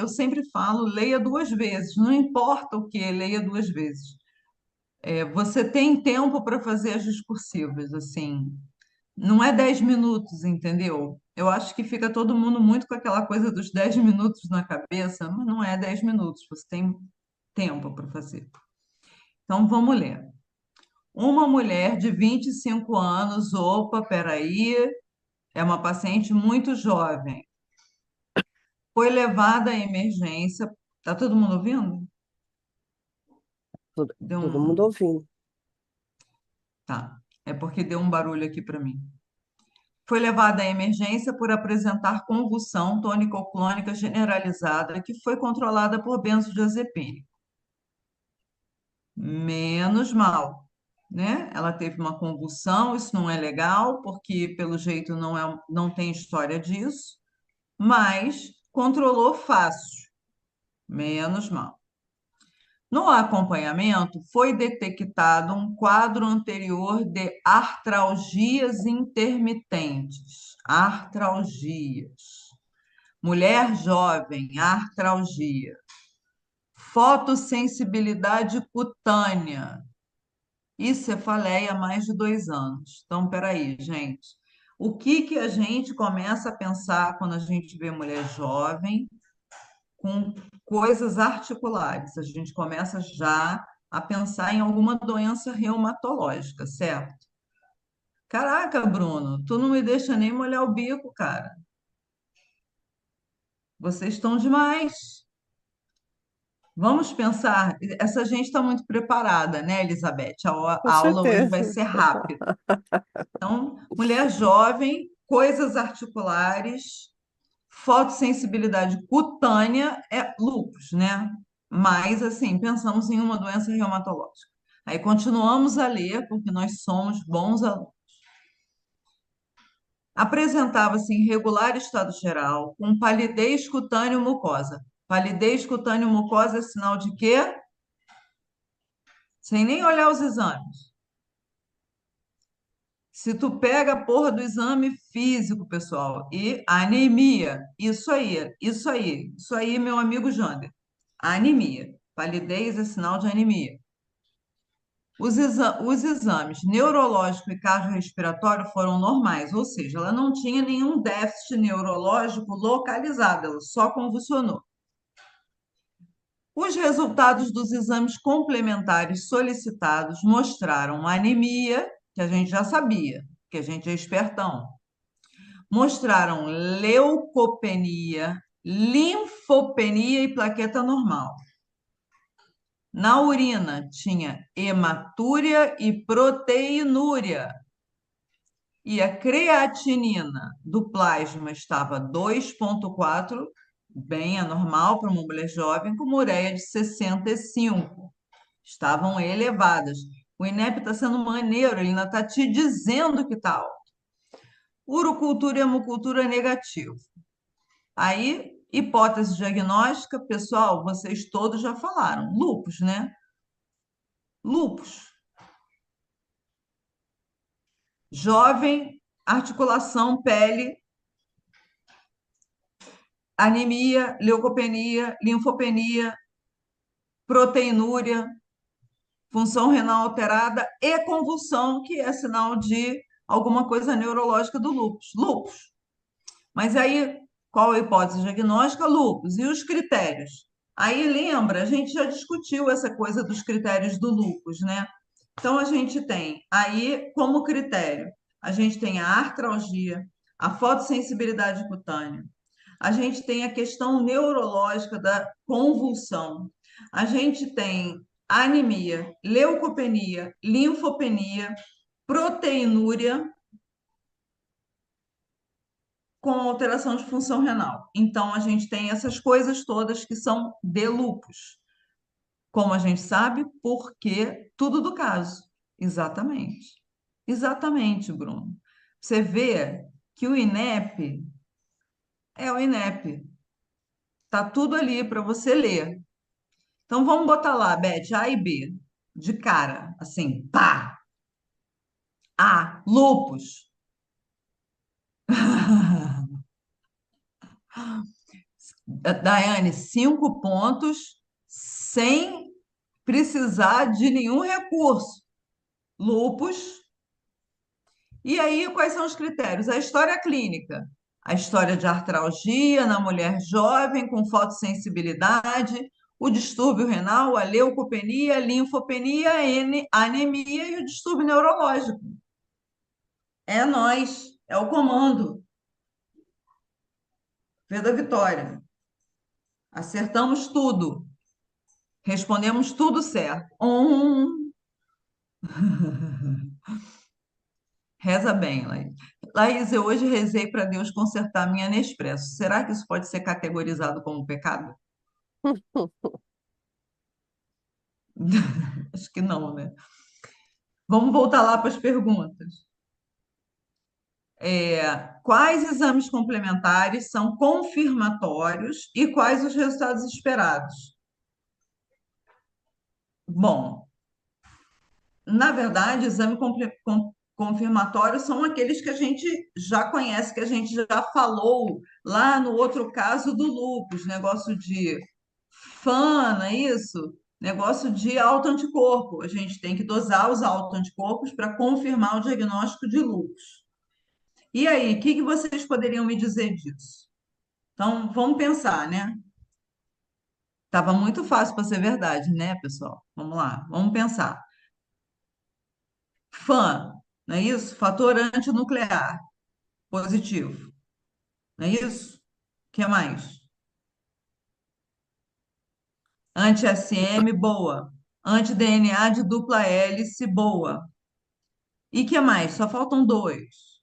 eu sempre falo, leia duas vezes, não importa o que, leia duas vezes. Você tem tempo para fazer as discursivas, assim, não é 10 minutos, entendeu? Eu acho que fica todo mundo muito com aquela coisa dos 10 minutos na cabeça, mas não é 10 minutos, você tem tempo para fazer. Então, vamos ler. Uma mulher de 25 anos, opa, peraí, é uma paciente muito jovem, foi levada à emergência. Tá todo mundo ouvindo? Deu Todo mundo um. ouvindo. Tá. É porque deu um barulho aqui para mim. Foi levada à emergência por apresentar convulsão tônico-clônica generalizada que foi controlada por benzodiazepina. Menos mal, né? Ela teve uma convulsão, isso não é legal, porque pelo jeito não tem história disso, mas controlou fácil, menos mal. No acompanhamento, foi detectado um quadro anterior de artralgias intermitentes. Artralgias. Mulher jovem, artralgia. Fotossensibilidade cutânea e cefaleia há mais de 2 anos. Então, peraí, gente. O que que a gente começa a pensar quando a gente vê mulher jovem com coisas articulares? A gente começa já a pensar em alguma doença reumatológica, certo? Caraca, Bruno, tu não me deixa nem molhar o bico, cara. Vocês estão demais. Vamos pensar, essa gente está muito preparada, né, Elizabeth? Com A aula hoje vai certeza. ser rápida. Então, mulher jovem, coisas articulares, fotossensibilidade cutânea, é lúpus, né? Mas, assim, pensamos em uma doença reumatológica. Aí continuamos a ler, porque nós somos bons alunos. Apresentava-se em regular estado geral, com palidez cutâneo-mucosa. Palidez cutâneo-mucosa é sinal de quê? Sem nem olhar os exames. Se tu pega a porra do exame físico, pessoal, e anemia, isso aí, meu amigo Jander, anemia. Palidez é sinal de anemia. Os exames neurológico e cardiorrespiratório foram normais, ou seja, ela não tinha nenhum déficit neurológico localizado, ela só convulsionou. Os resultados dos exames complementares solicitados mostraram anemia, que a gente já sabia, que a gente é espertão. Mostraram leucopenia, linfopenia e plaqueta normal. Na urina tinha hematúria e proteinúria. E a creatinina do plasma estava 2,4, bem anormal para uma mulher jovem, com uma ureia de 65. Estavam elevadas. O INEP está sendo maneiro, ele ainda está te dizendo que está alto. Urocultura e hemocultura negativo. Aí, hipótese diagnóstica, pessoal, vocês todos já falaram. Lúpus, né? Lúpus. Jovem, articulação, pele, anemia, leucopenia, linfopenia, proteinúria, função renal alterada e convulsão, que é sinal de alguma coisa neurológica do lúpus. Lúpus. Mas aí, qual a hipótese diagnóstica? Lúpus. E os critérios? Aí lembra, a gente já discutiu essa coisa dos critérios do lúpus, né? Então a gente tem aí como critério, a gente tem a artralgia, a fotossensibilidade cutânea, a gente tem a questão neurológica da convulsão, a gente tem anemia, leucopenia, linfopenia, proteinúria com alteração de função renal. Então, a gente tem essas coisas todas que são de lúpus. Como a gente sabe, porque tudo do caso. Exatamente. Exatamente, Bruno. Você vê que o INEP é o INEP. Tá tudo ali para você ler. Então, vamos botar lá, Beth, A e B, de cara, assim, pá! A, lúpus. Daiane, 5 pontos sem precisar de nenhum recurso. Lúpus. E aí, quais são os critérios? A história clínica. A história de artralgia na mulher jovem com fotossensibilidade, o distúrbio renal, a leucopenia, a linfopenia, a anemia e o distúrbio neurológico. É nós, é o comando. Vê da Vitória. Acertamos tudo. Respondemos tudo certo. Reza bem, Laís. Laís, eu hoje rezei para Deus consertar minha Nespresso. Será que isso pode ser categorizado como pecado? Acho que não, né? Vamos voltar lá para as perguntas. Quais exames complementares são confirmatórios e quais os resultados esperados? Bom, na verdade, confirmatório são aqueles que a gente já conhece, que a gente já falou lá no outro caso do lúpus, negócio de FAN, não é isso? Negócio de autoanticorpo. A gente tem que dosar os autoanticorpos para confirmar o diagnóstico de lúpus. E aí, o que que vocês poderiam me dizer disso? Então, vamos pensar, né? Tava muito fácil para ser verdade, né, pessoal? Vamos lá, vamos pensar. FAN, não é isso? Fator antinuclear, positivo, não é isso? O que mais? Anti-SM, boa. Anti-DNA de dupla hélice, boa. E que mais? Só faltam dois.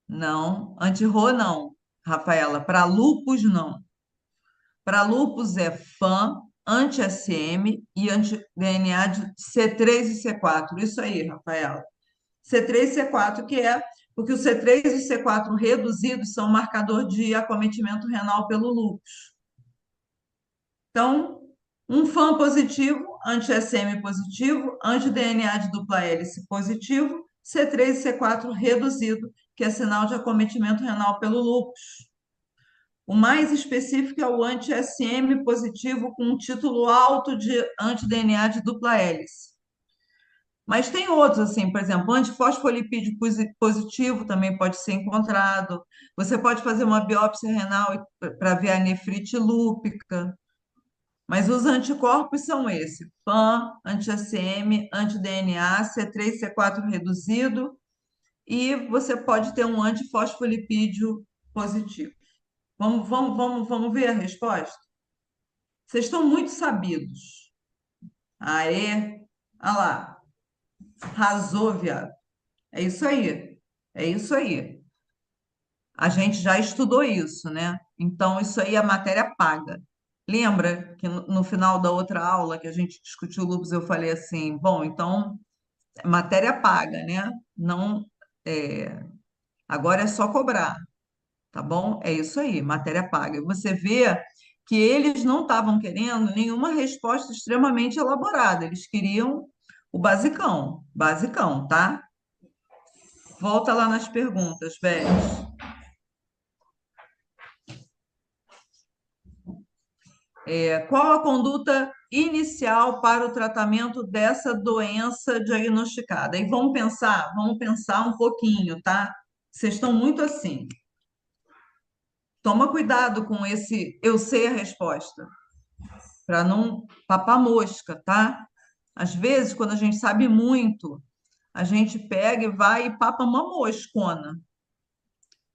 Não. Anti-RO, não. Rafaela, para lúpus, não. Para lúpus é FAM, anti-SM e anti-DNA de C3 e C4. Isso aí, Rafaela. C3 e C4, que é porque o C3 e o C4 reduzidos são marcador de acometimento renal pelo lúpus. Então, um FAM positivo, anti-SM positivo, anti-DNA de dupla hélice positivo, C3 e C4 reduzido, que é sinal de acometimento renal pelo lúpus. O mais específico é o anti-SM positivo com um título alto de anti-DNA de dupla hélice. Mas tem outros, assim, por exemplo, antifosfolipídio positivo também pode ser encontrado. Você pode fazer uma biópsia renal para ver a nefrite lúpica. Mas os anticorpos são esse: PAN, anti-ACM, anti-DNA, C3, C4 reduzido, e você pode ter um antifosfolipídio positivo. Vamos ver a resposta? Vocês estão muito sabidos. Aê, olha lá, arrasou, viado. É isso aí, é isso aí. A gente já estudou isso, né? Então, isso aí é matéria paga. Lembra que no final da outra aula que a gente discutiu lúpus, eu falei assim, bom, então, matéria paga, né? Não, é, agora é só cobrar, tá bom? É isso aí, matéria paga. E você vê que eles não estavam querendo nenhuma resposta extremamente elaborada, eles queriam o basicão, basicão, tá? Volta lá nas perguntas, Beth. Qual a conduta inicial para o tratamento dessa doença diagnosticada? E vamos pensar um pouquinho, tá? Vocês estão muito assim. Toma cuidado com esse eu sei a resposta, para não papar mosca, tá? Às vezes, quando a gente sabe muito, a gente pega e vai e papa uma moscona.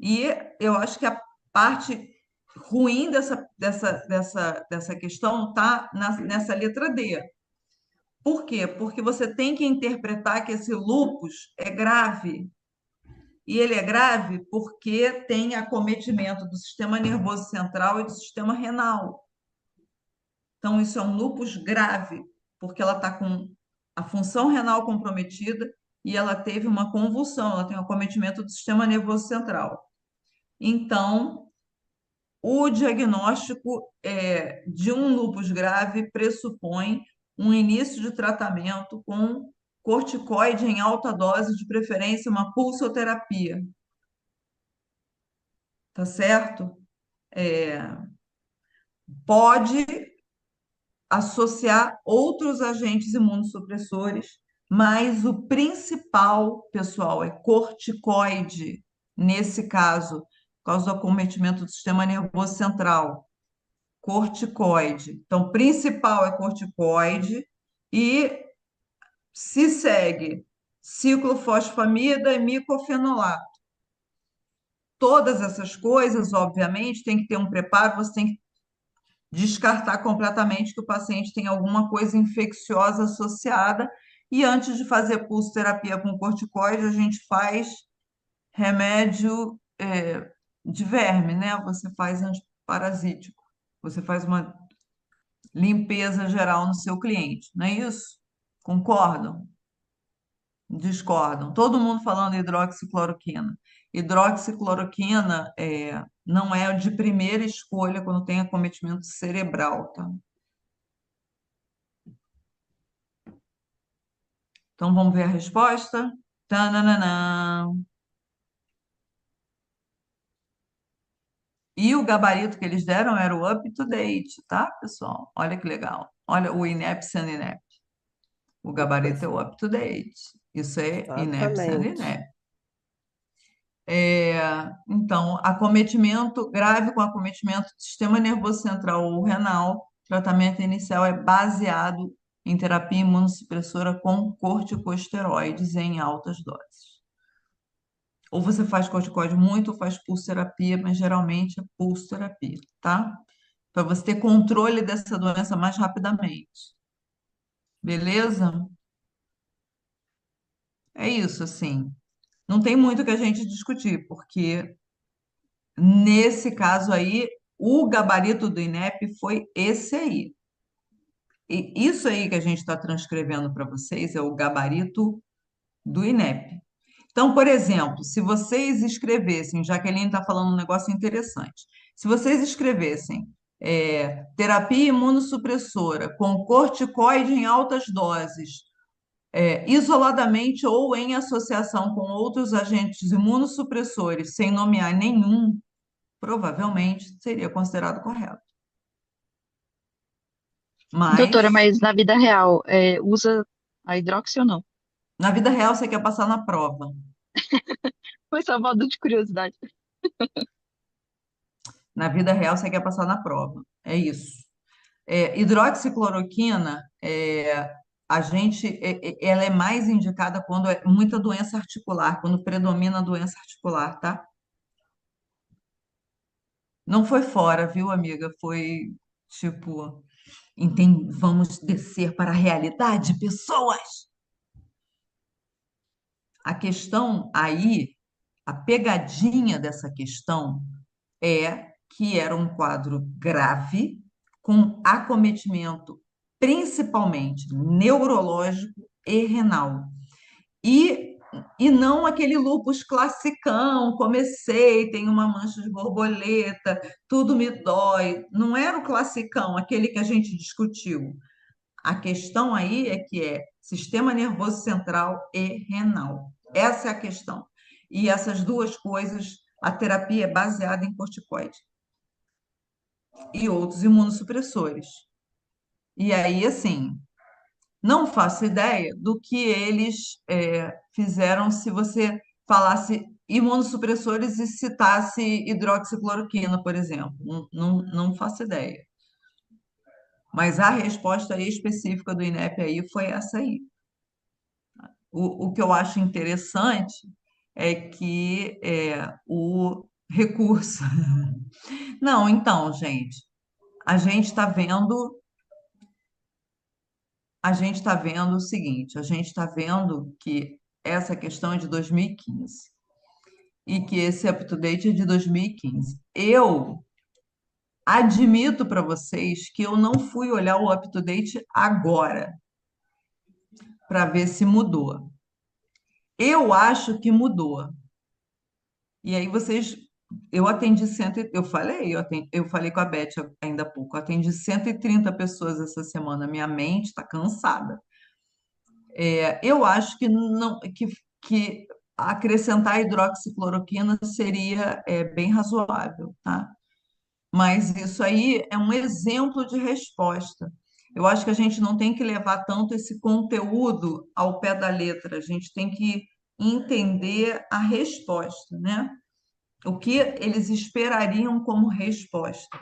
E eu acho que a parte ruim dessa questão está nessa letra D. Por quê? Porque você tem que interpretar que esse lúpus é grave. E ele é grave porque tem acometimento do sistema nervoso central e do sistema renal. Então, isso é um lúpus grave, porque ela está com a função renal comprometida e ela teve uma convulsão, ela tem um acometimento do sistema nervoso central. Então, o diagnóstico de um lúpus grave pressupõe um início de tratamento com corticoide em alta dose, de preferência uma pulsoterapia. tá certo? Pode associar outros agentes imunossupressores, mas o principal, pessoal, é corticoide, nesse caso, por causa do acometimento do sistema nervoso central. Corticoide. Então, principal é corticoide e se segue ciclofosfamida e micofenolato. Todas essas coisas, obviamente, tem que ter um preparo, você tem que descartar completamente que o paciente tem alguma coisa infecciosa associada. E antes de fazer pulsoterapia com corticoide, a gente faz remédio de verme, né? Você faz antiparasítico. Você faz uma limpeza geral no seu cliente, não é isso? Concordam? Discordam. Todo mundo falando hidroxicloroquina. Hidroxicloroquina não é de primeira escolha quando tem acometimento cerebral, tá? Então vamos ver a resposta? Tananana. E o gabarito que eles deram era o up to date, tá, pessoal? Olha que legal. Olha o INEP San INEP. O gabarito é o up to date. Isso é INEP San Exatamente. INEP. Então, acometimento grave com acometimento do sistema nervoso central ou renal, o tratamento inicial é baseado em terapia imunossupressora com corticosteroides em altas doses. Ou você faz corticoide muito ou faz pulsoterapia, mas geralmente é pulsoterapia, tá? Para você ter controle dessa doença mais rapidamente. Beleza? É isso, assim. Não tem muito que a gente discutir, porque nesse caso aí, o gabarito do INEP foi esse aí. E isso aí que a gente está transcrevendo para vocês é o gabarito do INEP. Então, por exemplo, se vocês escrevessem, Jaqueline está falando um negócio interessante, se vocês escrevessem terapia imunossupressora com corticoide em altas doses, isoladamente ou em associação com outros agentes imunossupressores, sem nomear nenhum, provavelmente seria considerado correto. Doutora, Mas, mas na vida real, usa a hidroxi ou não? na vida real, você quer passar na prova. Foi só modo de curiosidade. Na vida real, você quer passar na prova. É isso. Hidroxicloroquina, ela é mais indicada quando é muita doença articular, quando predomina a doença articular, tá? Não foi fora, viu, amiga? Foi tipo, vamos descer para a realidade, pessoas. A questão aí, a pegadinha dessa questão é que era um quadro grave, com acometimento principalmente neurológico e renal. E, e não aquele lúpus classicão, comecei, tem uma mancha de borboleta, tudo me dói. Não era o classicão, aquele que a gente discutiu. A questão aí é que é sistema nervoso central e renal. Essa é a questão. E essas duas coisas, a terapia é baseada em corticoide e outros imunossupressores. E aí, assim, não faço ideia do que eles fizeram se você falasse imunossupressores e citasse hidroxicloroquina, por exemplo. Não, não faço ideia. Mas a resposta aí específica do INEP aí foi essa aí. O que eu acho interessante é que o recurso. Não, então, gente, a gente está vendo, a gente está vendo o seguinte, a gente está vendo que essa questão é de 2015 e que esse up-to-date é de 2015. Eu admito para vocês que eu não fui olhar o up-to-date agora para ver se mudou. Eu acho que mudou. E aí vocês, eu atendi eu falei com a Beth ainda há pouco, eu atendi 130 pessoas essa semana, minha mente está cansada. Eu acho que não, que acrescentar hidroxicloroquina seria bem razoável, tá? Mas isso aí é um exemplo de resposta. Eu acho que a gente não tem que levar tanto esse conteúdo ao pé da letra, a gente tem que entender a resposta, né? O que eles esperariam como resposta,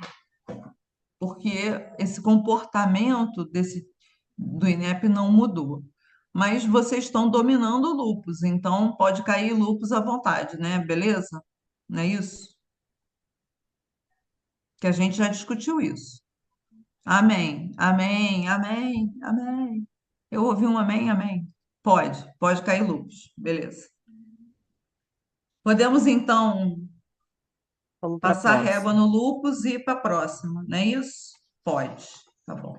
porque esse comportamento do INEP não mudou. Mas vocês estão dominando o lupus, então pode cair lupus à vontade, né? Beleza? Não é isso? Que a gente já discutiu isso. Amém, amém, amém, amém. Eu ouvi um amém, amém. Pode cair lupus, beleza. Podemos então Vamos para a passar régua no próxima. lupus e ir para a próxima, não é isso? Pode, tá bom.